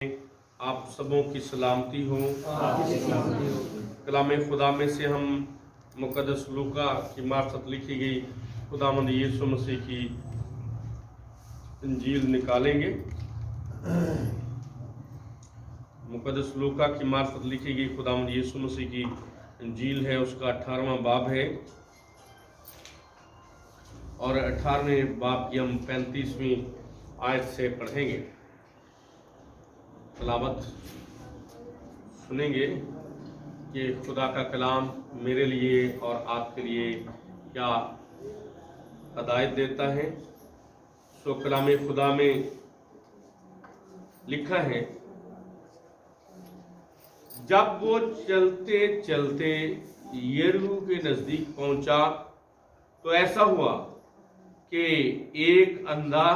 आप सबों की सलामती हो। कलाम खुदा में से हम मुक़द्दस लूका की मार्फत लिखी गई खुदावंद यीशु मसीह की इंजील निकालेंगे। मुक़द्दस लूका की मार्फत लिखी गई खुदावंद यीशु मसीह की इंजील है, उसका 18वां बाब है और 18वें बाब की हम 35वीं आयत से पढ़ेंगे, तलावत सुनेंगे कि खुदा का कलाम मेरे लिए और आपके लिए क्या हदायत देता है। सो कलाम खुदा में लिखा है, जब वो चलते चलते यरीहो के नजदीक पहुंचा तो ऐसा हुआ कि एक अंधा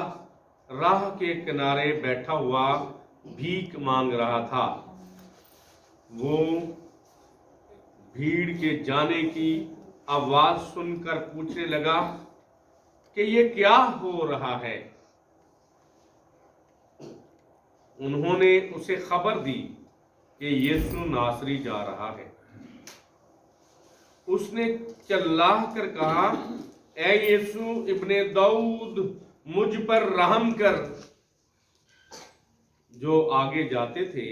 राह के किनारे बैठा हुआ भीख मांग रहा था। वो भीड़ के जाने की आवाज सुनकर पूछने लगा कि ये क्या हो रहा है। उन्होंने उसे खबर दी कि यीशु नासरी जा रहा है। उसने चिल्लाह कर कहा, ऐ यीशु इब्ने दाऊद, मुझ पर रहम कर। जो आगे जाते थे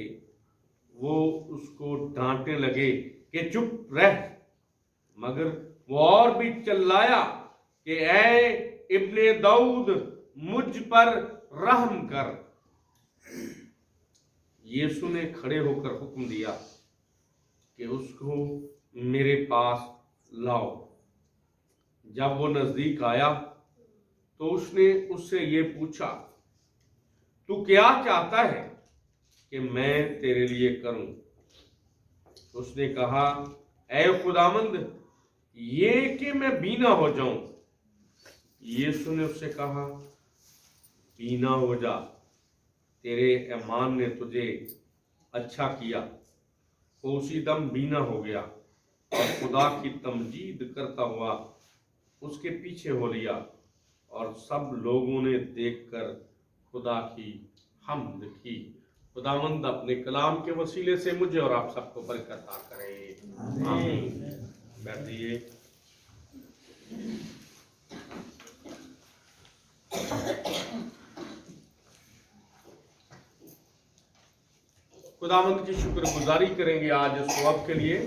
वो उसको डांटने लगे कि चुप रह, मगर वो और भी चिल्लाया कि ऐ इब्ने दाऊद, मुझ पर रहम कर। यीशु ने खड़े होकर हुक्म दिया कि उसको मेरे पास लाओ। जब वो नजदीक आया तो उसने उससे ये पूछा, तू क्या चाहता है कि मैं तेरे लिए करूं? उसने कहा, ऐ खुदावंद, ये कि मैं बीना हो जाऊं। यीशु ने उससे कहा, बीना हो जा, तेरे ईमान ने तुझे अच्छा किया। वो उसी दम बीना हो गया और खुदा की तमजीद करता हुआ उसके पीछे हो लिया और सब लोगों ने देखकर खुदा की हम्द की। खुदावंद अपने कलाम के वसीले से मुझे और आप सबको बरकत अता करे। आमीन। बैठिए। खुदावंद की शुक्रगुजारी करेंगे आज इस वक्त के लिए।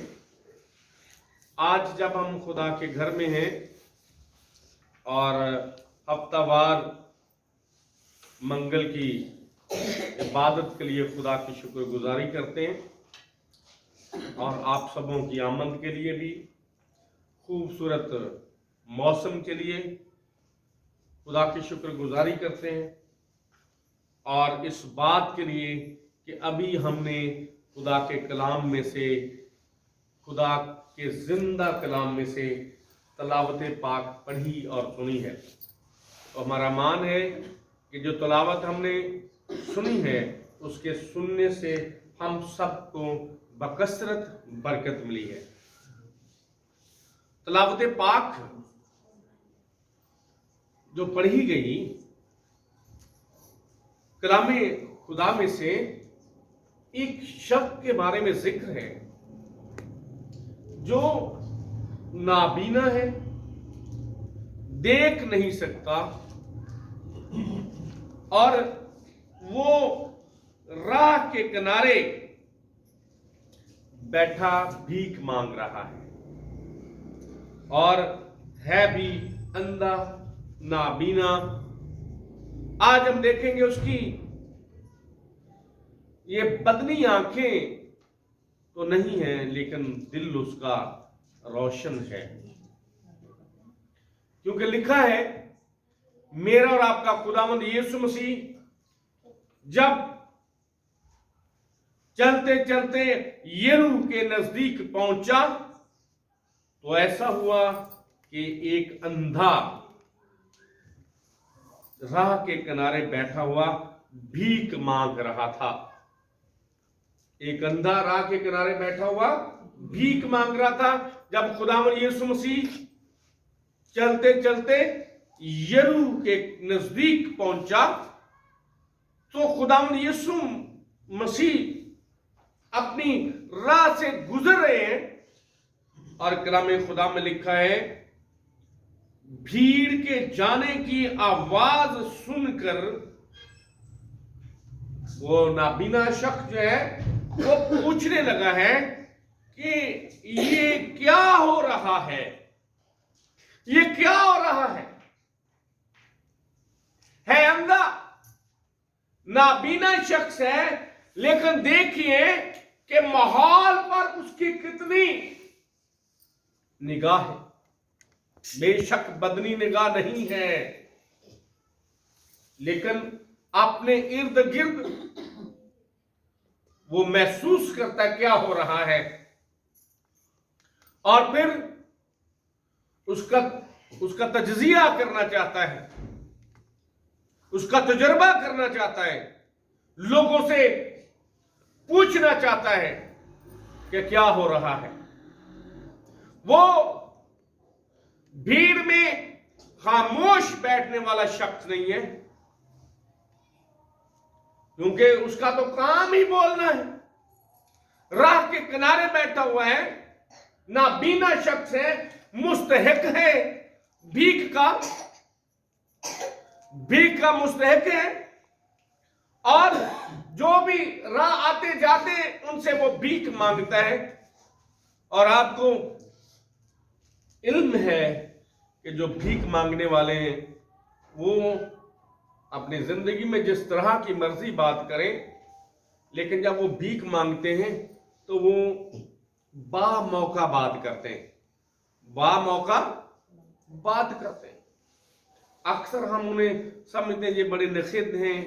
आज जब हम खुदा के घर में हैं और हफ्तावार मंगल की इबादत के लिए खुदा की शुक्रगुजारी करते हैं और आप सबों की आमद के लिए भी, खूबसूरत मौसम के लिए खुदा की शुक्रगुजारी करते हैं और इस बात के लिए कि अभी हमने खुदा के कलाम में से, खुदा के जिंदा कलाम में से तलावत पाक पढ़ी और सुनी है। तो हमारा मान है कि जो तलावत हमने सुनी है उसके सुनने से हम सबको बकसरत बरकत मिली है। तलावत पाक जो पढ़ी गई, कलाम खुदा में से एक शख्स के बारे में जिक्र है जो नाबीना है, देख नहीं सकता और वो राह के किनारे बैठा भीख मांग रहा है और है भी अंधा, नाबीना। आज हम देखेंगे उसकी ये बदनी आंखें तो नहीं है, लेकिन दिल उसका रोशन है, क्योंकि लिखा है, मेरा और आपका खुदावंद यीशु मसीह जब चलते चलते यरीहो के नजदीक पहुंचा तो ऐसा हुआ कि एक अंधा राह के किनारे बैठा हुआ भीख मांग रहा था। एक अंधा राह के किनारे बैठा हुआ भीख मांग रहा था। जब खुदावंद यीशु मसीह चलते चलते यरीहो के नजदीक पहुंचा तो खुदावंद यीशु मसीह अपनी राह से गुजर रहे हैं और कलाम खुदा में लिखा है, भीड़ के जाने की आवाज सुनकर वो नाबीना शख्स जो है वो पूछने लगा है कि ये क्या हो रहा है, ये क्या हो रहा है अंधा, नाबीना शख्स है, लेकिन देखिए कि माहौल पर उसकी कितनी निगाह है। बेशक बदनी निगाह नहीं है, लेकिन अपने इर्द गिर्द वो महसूस करता क्या हो रहा है और फिर उसका तजजिया करना चाहता है, उसका तजुर्बा करना चाहता है, लोगों से पूछना चाहता है कि क्या हो रहा है। वो भीड़ में खामोश बैठने वाला शख्स नहीं है, क्योंकि उसका तो काम ही बोलना है। राह के किनारे बैठा हुआ है, नाबीना शख्स है, मुस्तहिक है भीख का मुस्तहिक है, और जो भी राह आते जाते उनसे वो भीख मांगता है। और आपको इल्म है कि जो भीख मांगने वाले हैं वो अपनी जिंदगी में जिस तरह की मर्जी बात करें, लेकिन जब वो भीख मांगते हैं तो वो बामौका बात करते हैं, बामौका बात करते हैं। अक्सर हम उन्हें समझते हैं ये बड़े नखिद हैं,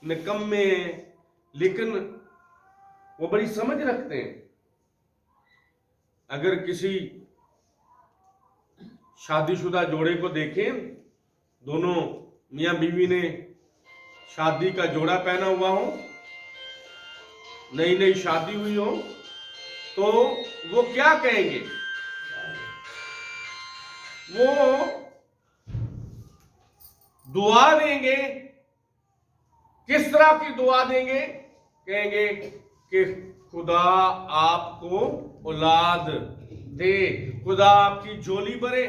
निकम्मे हैं, लेकिन वो बड़ी समझ रखते हैं। अगर किसी शादीशुदा जोड़े को देखें, दोनों मियां बीवी ने शादी का जोड़ा पहना हुआ हो, नई नई शादी हुई हो, तो वो क्या कहेंगे? वो दुआ देंगे। किस तरह की दुआ देंगे? कहेंगे कि खुदा आपको औलाद दे, खुदा आपकी झोली भरे,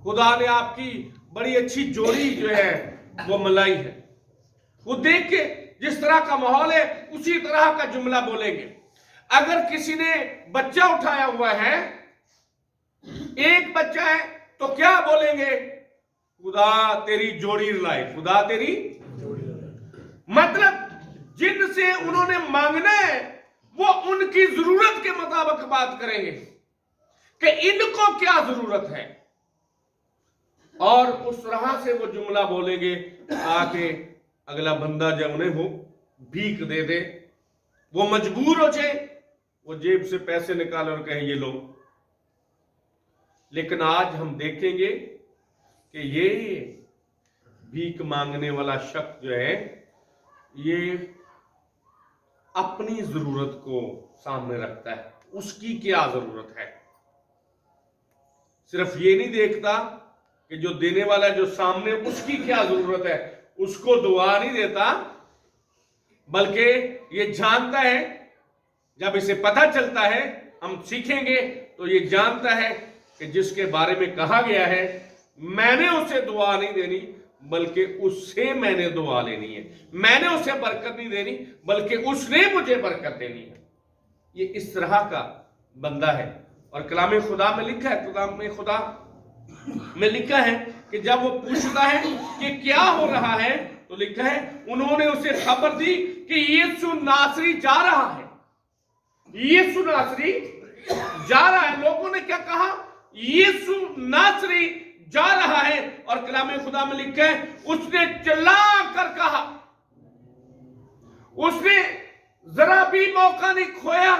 खुदा ने आपकी बड़ी अच्छी जोड़ी जो है वो मलाई है। वो देख के जिस तरह का माहौल है उसी तरह का जुमला बोलेंगे। अगर किसी ने बच्चा उठाया हुआ है, एक बच्चा है, तो क्या बोलेंगे? खुदा तेरी जोड़ी लाए, खुदा तेरी जोड़ी लाए। मतलब जिनसे उन्होंने मांगना है वो उनकी जरूरत के मुताबिक बात करेंगे कि इनको क्या जरूरत है, और उस तरह से वो जुमला बोलेंगे ताकि अगला बंदा जब उन्हें वो भीख दे दे, वो मजबूर हो जाए, वो जेब से पैसे निकाले और कहे ये लो। लेकिन आज हम देखेंगे कि ये भीख मांगने वाला शख्स जो है ये अपनी जरूरत को सामने रखता है, उसकी क्या जरूरत है। सिर्फ ये नहीं देखता कि जो देने वाला जो सामने उसकी क्या जरूरत है, उसको दुआ नहीं देता, बल्कि ये जानता है, जब इसे पता चलता है, हम सीखेंगे तो ये जानता है कि जिसके बारे में कहा गया है मैंने उसे दुआ नहीं देनी बल्कि उससे मैंने दुआ लेनी है, मैंने उसे बरकत नहीं देनी बल्कि उसने मुझे बरकत देनी है। ये इस तरह का बंदा है। और कलाम खुदा में लिखा है, कलाम खुदा में लिखा है कि जब वो पूछता है कि क्या हो रहा है, तो लिखा है उन्होंने उसे खबर दी कि यीशु नासरी जा रहा है, यीशु नासरी जा रहा है। लोगों ने क्या कहा? यीशु नासरी जा रहा है। और कलाम खुदा में लिखा है उसने चिल्ला कर कहा, उसने जरा भी मौका नहीं खोया,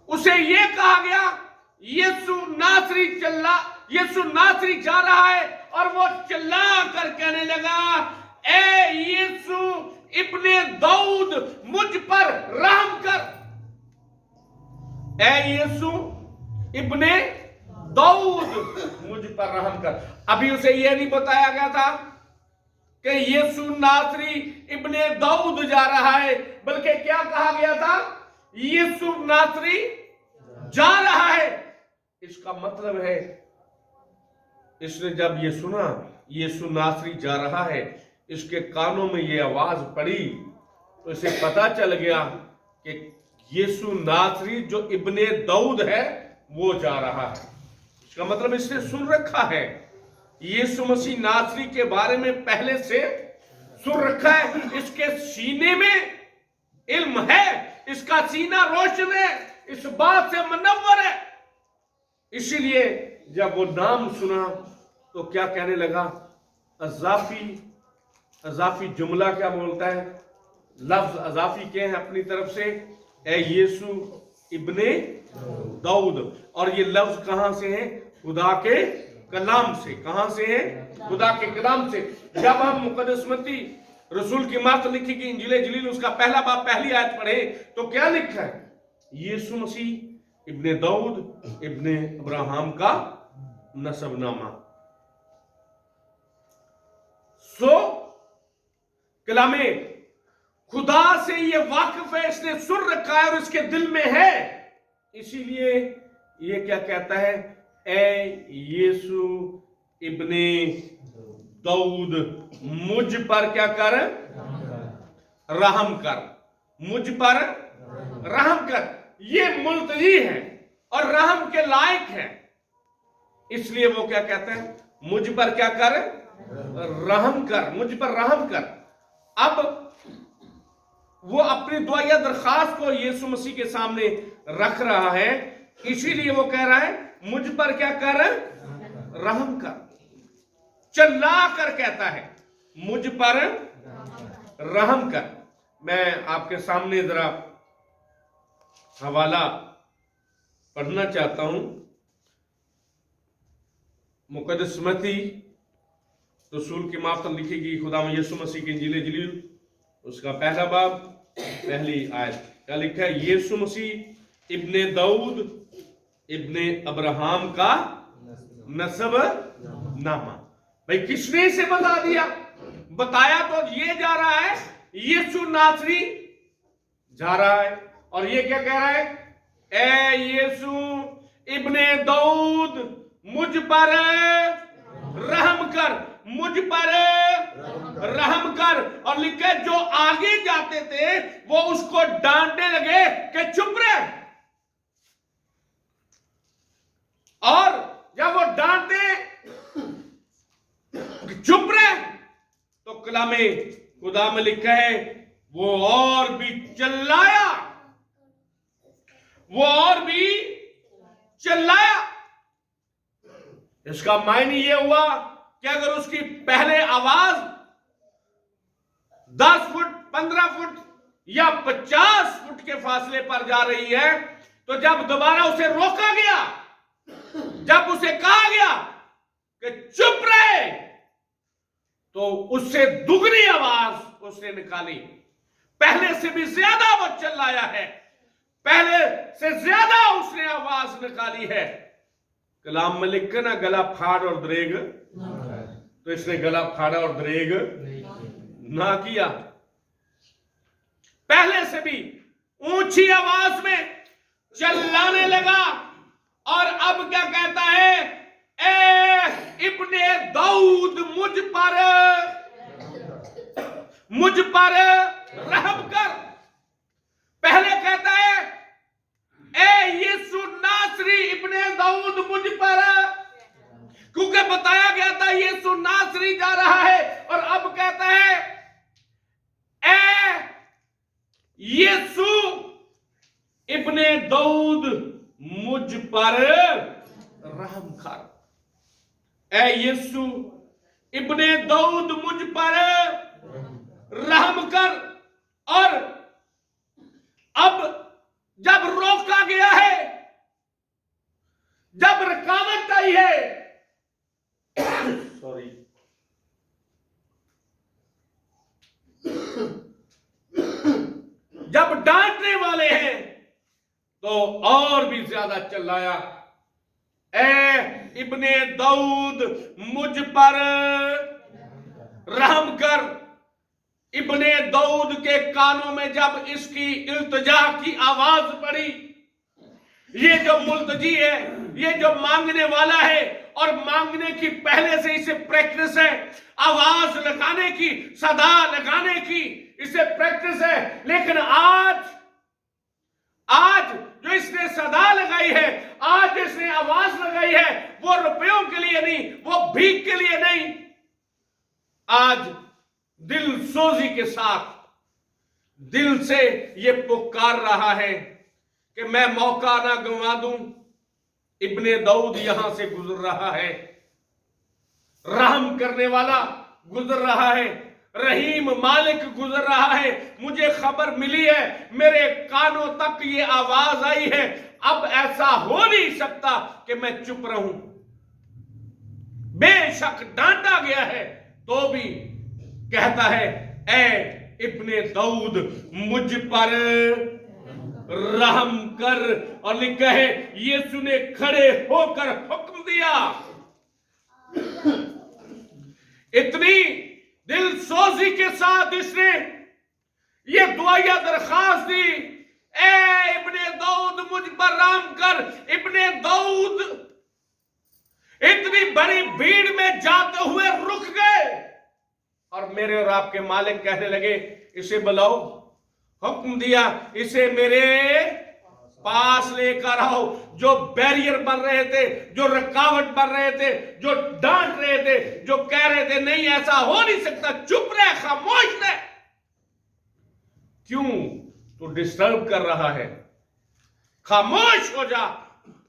उसे यह कहा गया यीशु नासरी जा रहा है, और वो चिल्ला कर कहने लगा, ए यीशु इब्ने दाऊद मुझ पर रहम कर, ए यीशु इब्ने दाऊद मुझ पर रहम कर। अभी उसे यह नहीं बताया गया था कि यीशु नासरी इब्ने दाऊद जा रहा है, बल्कि क्या कहा गया था? यीशु नासरी जा रहा है। इसका मतलब है, इसने जब ये सुना यीशु नासरी जा रहा है, इसके कानों में ये आवाज पड़ी, तो इसे पता चल गया कि यीशु नासरी जो इब्ने दाऊद है वो जा रहा है। इसका मतलब इसने सुन रखा है, यीशु मसीह नासरी के बारे में पहले से सुन रखा है। इसके सीने में इल्म है, इसका सीना रोशन है, इस बात से मुनव्वर है। इसीलिए जब वो नाम सुना तो क्या कहने लगा? अजाफी जुमला क्या बोलता है? लफ्ज अजाफी के हैं अपनी तरफ से, ए यीशु इब्ने दाऊद। और ये लफ्ज कहां से है? खुदा के कलाम से। कहां से है? खुदा के कलाम से। जब हम मुकद्दसमती रसूल की मार्फत लिखी गई इंजील जलील उसका पहला बाब पहली आयत पढ़े तो क्या लिखा है? यीशु मसीह इब्ने दाऊद इब्ने अब्राहम का नसबनामा। कलामे खुदा से ये वाकिफ है, इसने सुन रखा है और इसके दिल में है। इसीलिए ये क्या कहता है? ए यीशु इब्ने दाऊद मुझ पर क्या कर? रहम कर। मुझ पर रहम कर। ये मुल्तजी है और रहम के लायक है, इसलिए वो क्या कहते हैं? मुझ पर क्या कर? रहम कर। मुझ पर रहम कर। अब वो अपनी दुआ या दरखास्त को यीशु मसीह के सामने रख रहा है, इसीलिए वो कह रहा है मुझ पर क्या कर? रहम कर। चिल्ला कर कहता है मुझ पर रहम कर। मैं आपके सामने जरा हवाला पढ़ना चाहता हूं। मुकद्दसमती रसूल की मार्फत लिखी गई खुदा यीशु मसीह की इंजील जलील उसका पहला बाब पहली आयत क्या लिखा है? यीशु मसीह इब्ने दाऊद इब्ने अब्राहम का नसब नामा। भाई किसने इसे बता दिया? बताया तो ये जा रहा है, यीशु नासरी जा रहा है। और ये क्या कह रहा है? ए यीशु इब्ने दाऊद मुझ पर रहम कर। मुझ पर रहम कर। और लिखे जो आगे जाते थे वो उसको डांटने लगे कि चुप रहे। और जब वो डांटे चुप रहे तो कलामे खुदा में लिखा है वो और भी चिल्लाया। वो और भी चिल्लाया। इसका मायने ये हुआ कि अगर उसकी पहले आवाज 10 फुट 15 फुट या 50 फुट के फासले पर जा रही है, तो जब दोबारा उसे रोका गया, जब उसे कहा गया कि चुप रहे, तो उससे दुगनी आवाज उसने निकाली। पहले से भी ज्यादा वो चिल्लाया है, पहले से ज्यादा उसने आवाज निकाली है। कलाम में लिखा ना गला फाड़ और दरेग, तो इसने गला फाड़ा और दरेग ना किया। पहले से भी ऊंची आवाज में चिल्लाने लगा। और अब क्या कहता है? ए इब्ने दाऊद मुझ पर रहम कर। पहले कहता है ए यीशु नासरी इब्ने दाऊद मुझ पर, क्योंकि बताया गया था यीशु नासरी जा रहा है। और अब कहता है ए यीशु इब्ने दाऊद मुझ पर रहम कर। ए यीशु इब्ने दाऊद मुझ पर रहम कर। और अब जब रोका गया है, जब रुकावट आई है, सॉरी, जब डांटने वाले हैं तो और भी ज्यादा चिल्लाया ए इब्ने दाऊद मुझ पर रहम कर। इब्ने दाऊद के कानों में जब इसकी इल्तिजा की आवाज पड़ी, ये जो मुल्तजी है, ये जो मांगने वाला है, और मांगने की पहले से इसे प्रैक्टिस है, आवाज लगाने की, सदा लगाने की इसे प्रैक्टिस है, लेकिन आज जो इसने सदा लगाई है, आज इसने आवाज लगाई है, वो रुपयों के लिए नहीं, वो भीख के लिए नहीं, आज दिल सोजी के साथ दिल से ये पुकार रहा है कि मैं मौका ना गंवा दूं। इब्ने दाऊद यहां से गुजर रहा है, रहम करने वाला गुजर रहा है, रहीम मालिक गुजर रहा है। मुझे खबर मिली है, मेरे कानों तक ये आवाज आई है, अब ऐसा हो नहीं सकता कि मैं चुप रहूं। बेशक डांटा गया है तो भी कहता है, ऐ इब्ने दाऊद मुझ पर रहम कर। और लिखा है, यीशु ने खड़े होकर हुक्म दिया। इतनी दिल सोजी के साथ इसने ये दुआया दरखास्त दी, ऐ इब्ने दाऊद मुझ पर रहम कर। इब्ने दाऊद इतनी बड़ी भीड़ में जाते हुए रुक गए और मेरे और आपके मालिक कहने लगे, इसे बुलाओ। हुक्म दिया, इसे मेरे पास लेकर आओ। जो बैरियर बन रहे थे, जो रुकावट बन रहे थे, जो डांट रहे थे, जो कह रहे थे नहीं ऐसा हो नहीं सकता, चुप रहे, खामोश रहे, क्यों तू डिस्टर्ब कर रहा है, खामोश हो जा।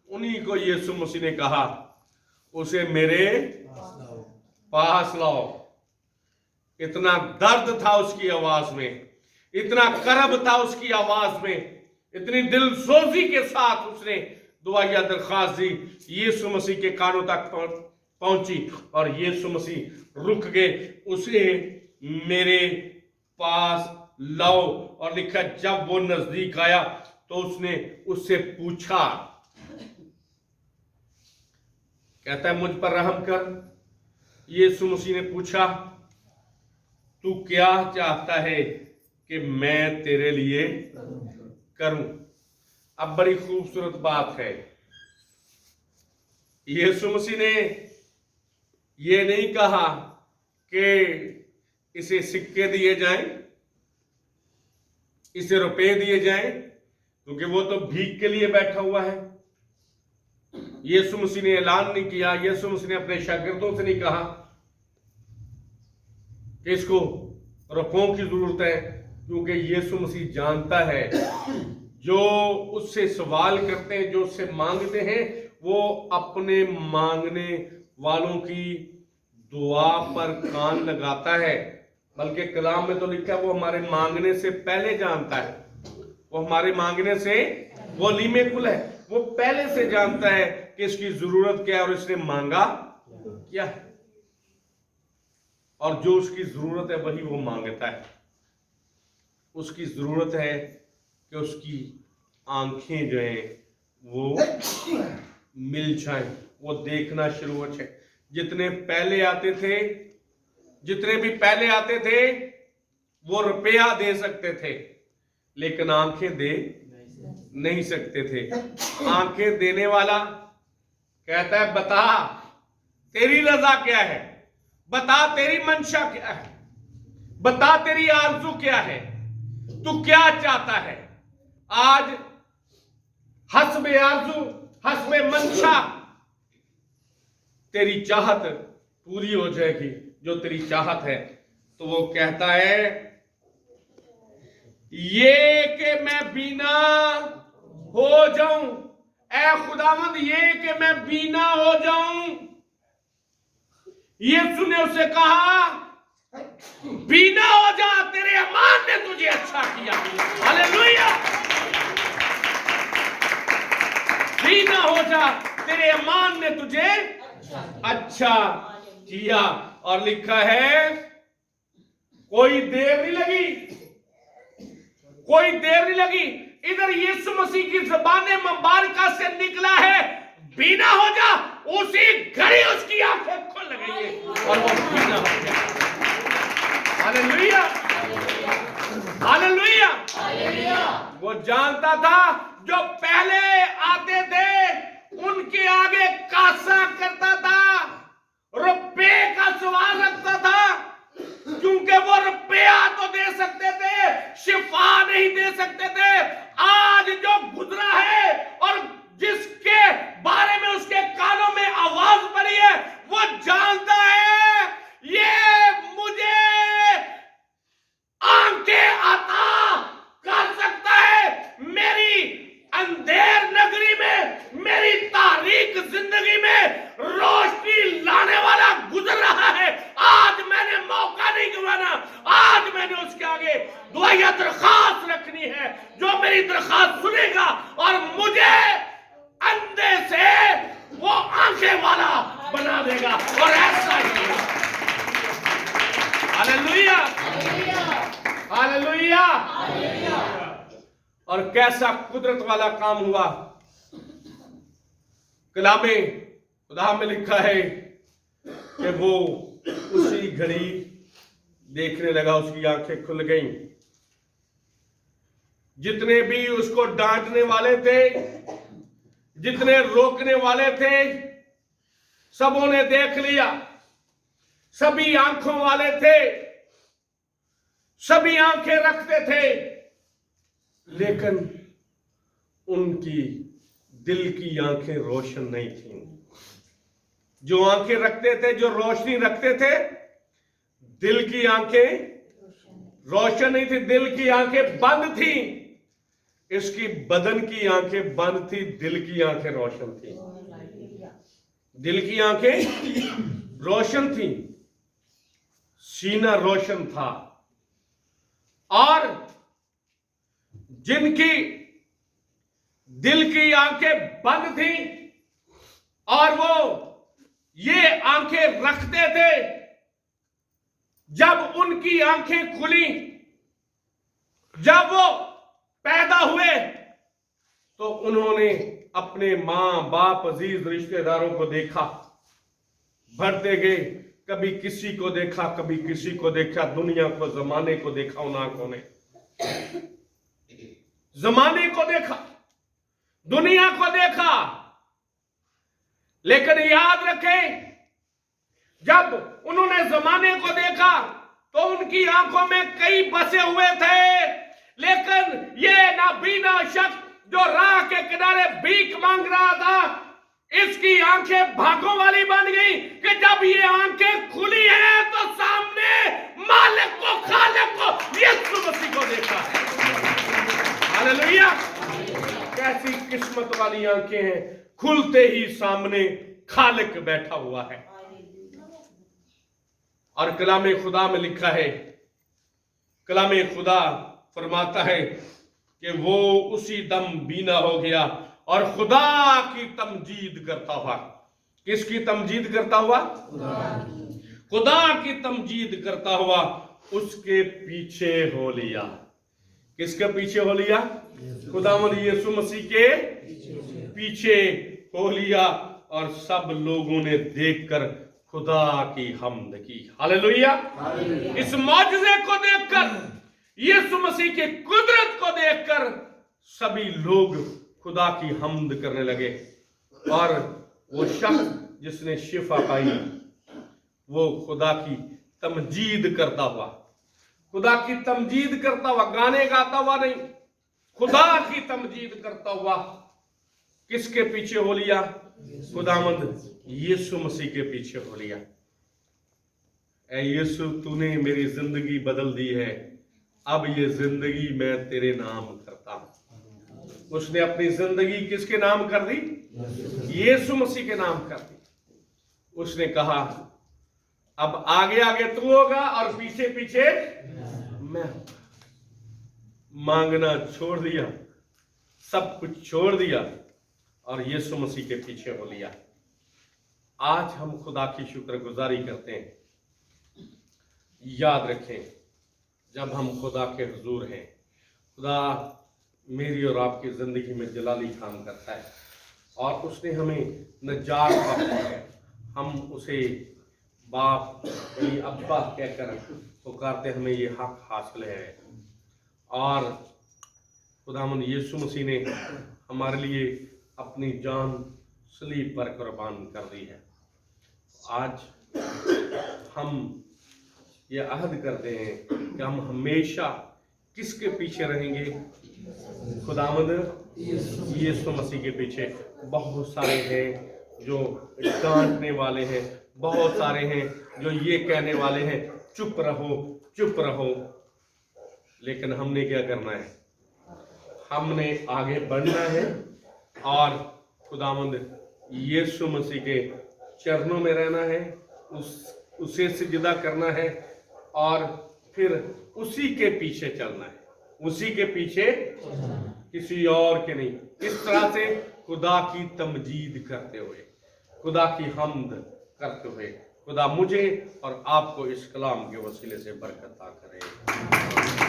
उन्हीं को यीशु मसीह ने कहा, उसे मेरे पास लाओ। इतना दर्द था उसकी आवाज में, इतना करब था उसकी आवाज में, इतनी दिलसोजी के साथ उसने दुआया दरखास्त दी। यीशु मसीह के कानों तक पहुंची और यीशु मसीह रुक गए, उसे मेरे पास लाओ। और लिखा, जब वो नजदीक आया तो उसने उससे पूछा, कहता है मुझ पर रहम कर। यीशु मसीह ने पूछा, तू क्या चाहता है कि मैं तेरे लिए करूं? अब बड़ी खूबसूरत बात है, यीशु मसीह ने ये नहीं कहा कि इसे सिक्के दिए जाएं, इसे रुपए दिए जाएं, क्योंकि वो तो भीख के लिए बैठा हुआ है। यीशु मसीह ने ऐलान नहीं किया, यीशु मसीह ने अपने शागिर्दों से नहीं कहा कि इसको रुपयों की जरूरत है, क्योंकि यीशु मसीह जानता है जो उससे सवाल करते हैं, जो उससे मांगते हैं, वो अपने मांगने वालों की दुआ पर कान लगाता है। बल्कि कलाम में तो लिखा है, वो हमारे मांगने से पहले जानता है, वो हमारे मांगने से, वो लीमे कुल है, वो पहले से जानता है कि इसकी जरूरत क्या है और इसने मांगा क्या है, और जो उसकी जरूरत है वही वो मांगता है। उसकी जरूरत है कि उसकी आंखें जो हैं वो मिल जाएं, वो देखना शुरू हो जाए। जितने भी पहले आते थे वो रुपया दे सकते थे, लेकिन आंखें दे नहीं सकते थे। आंखें देने वाला कहता है, बता तेरी रजा क्या है, बता तेरी मंशा क्या है, बता तेरी आरज़ू क्या है, तू क्या चाहता है। आज हस्बे आरज़ू, हस्बे मंशा तेरी चाहत पूरी हो जाएगी, जो तेरी चाहत है। तो वो कहता है, ये कि मैं बीना हो जाऊं, ऐ खुदावंद ये कि मैं बीना हो जाऊं। यीशु ने उसे कहा, बीना हो जा, तेरे ईमान ने तुझे अच्छा किया। हालेलुया। बीना हो जा, तेरे ईमान ने तुझे अच्छा किया। और लिखा है, कोई देर नहीं लगी, कोई देर नहीं लगी। इधर यीशु मसीह की ज़बान मुबारका से निकला है, बीना हो जा, उसी घड़ी उसकी आंखें खुल गई और वो बीना हो गया। Hallelujah, hallelujah. वो जानता था जो पहले आते थे उनके आगे कासा करता था, रुपए का सवाल रखता था, क्योंकि वो रुपया तो दे सकते थे, शिफा नहीं दे सकते थे। आज जो गुजरा है और जिसके बारे में उसके कानों में आवाज पड़ी है, वो जानता है ये मुझे आंखें अता कर सकता है। मेरी अंधेर नगरी में, मेरी तारीख जिंदगी में रोशनी लाने वाला गुजर रहा है। आज मैंने मौका नहीं गंवाना, आज मैंने उसके आगे दुआ दरखास्त रखनी है। जो मेरी दरखास्त सुनेगा और मुझे अंधे से वो आंखें वाला बना देगा, और ऐसा ही है। Hallelujah, hallelujah. और कैसा कुदरत वाला काम हुआ। कलामे खुदा में लिखा है कि वो उसी घड़ी देखने लगा, उसकी आंखें खुल गईं। जितने भी उसको डांटने वाले थे, जितने रोकने वाले थे, सबों ने देख लिया। सभी आंखों वाले थे, सभी आंखें रखते थे, लेकिन उनकी दिल की आंखें रोशन नहीं थीं। जो आंखें रखते थे, जो रोशनी रखते थे, दिल की आंखें रोशन नहीं थी, दिल की आंखें बंद थी। इसकी बदन की आंखें बंद थी, दिल की आंखें रोशन थी। दिल की आंखें रोशन थी, सीना रोशन था। और जिनकी दिल की आंखें बंद थी और वो ये आंखें रखते थे, जब उनकी आंखें खुली, जब वो पैदा हुए, तो उन्होंने अपने मां बाप अजीज रिश्तेदारों को देखा। बढ़ते गए, कभी किसी को देखा, कभी किसी को देखा, दुनिया को, जमाने को देखा। उन आंखों ने जमाने को देखा, दुनिया को देखा। लेकिन याद रखें, जब उन्होंने जमाने को देखा तो उनकी आंखों में कई बसे हुए थे, लेकिन ये नाबीना शख्स जो राह के किनारे भीख मांग रहा था, इसकी आंखें भागों वाली बन गई कि जब ये आंखें खुली हैं तो सामने मालिक को, खालिक को, यीशु मसीह को देखा है। हालेलुया। कैसी किस्मत वाली आंखें हैं, खुलते ही सामने खालिक बैठा हुआ है। और कलामे खुदा में लिखा है, कलामे खुदा फरमाता है कि वो उसी दम बीना हो गया और खुदा की तमजीद करता हुआ। किसकी तमजीद करता हुआ? खुदा की तमजीद करता हुआ उसके पीछे हो लिया। किसके पीछे हो लिया? खुदावंद यीशु मसीह के पीछे हो लिया। और सब लोगों ने देखकर खुदा की हम्द की। हालेलुया। इस मौजज़े को देखकर, यीशु मसीह की कुदरत को देखकर सभी लोग खुदा की हम्द करने लगे। और वो शख्स जिसने शिफा पाई, वो खुदा की तमजीद करता हुआ, खुदा की तमजीद करता हुआ, गाने गाता हुआ नहीं, खुदा की तमजीद करता हुआ किसके पीछे हो लिया? खुदावंद यीशु मसीह के पीछे हो लिया। ऐ यीशु, तूने मेरी जिंदगी बदल दी है, अब ये जिंदगी मैं तेरे नाम करता हूं। उसने अपनी जिंदगी किसके नाम कर दी? यीशु मसीह के नाम कर दी। उसने कहा अब आगे आगे तू होगा और पीछे पीछे मैं। मांगना छोड़ दिया, सब कुछ छोड़ दिया और यीशु मसीह के पीछे हो लिया। आज हम खुदा की शुक्रगुजारी करते हैं। याद रखें, जब हम खुदा के हुजूर हैं, खुदा मेरी और आपकी जिंदगी में जलाली काम करता है और उसने हमें नजात बख्शा है। हम उसे बाप यानी अब्बा कहकर पुकारते हमें ये हक हासिल है। और खुदावंद यीशु मसीह ने हमारे लिए अपनी जान सलीब पर कुर्बान कर दी है। आज हम ये अहद करते हैं कि हम हमेशा किसके पीछे रहेंगे? खुदावंद यीशु मसीह के पीछे। बहुत सारे हैं जो डांटने वाले हैं, बहुत सारे हैं जो ये कहने वाले हैं चुप रहो चुप रहो, लेकिन हमने क्या करना है? हमने आगे बढ़ना है और खुदावंद यीशु मसीह के चरणों में रहना है, उसे सिजदा करना है और फिर उसी के पीछे चलना है, उसी के पीछे, किसी और के नहीं। इस तरह से खुदा की तमजीद करते हुए, खुदा की हम्द करते हुए खुदा मुझे और आपको इस कलाम के वसीले से बरकत अता करे।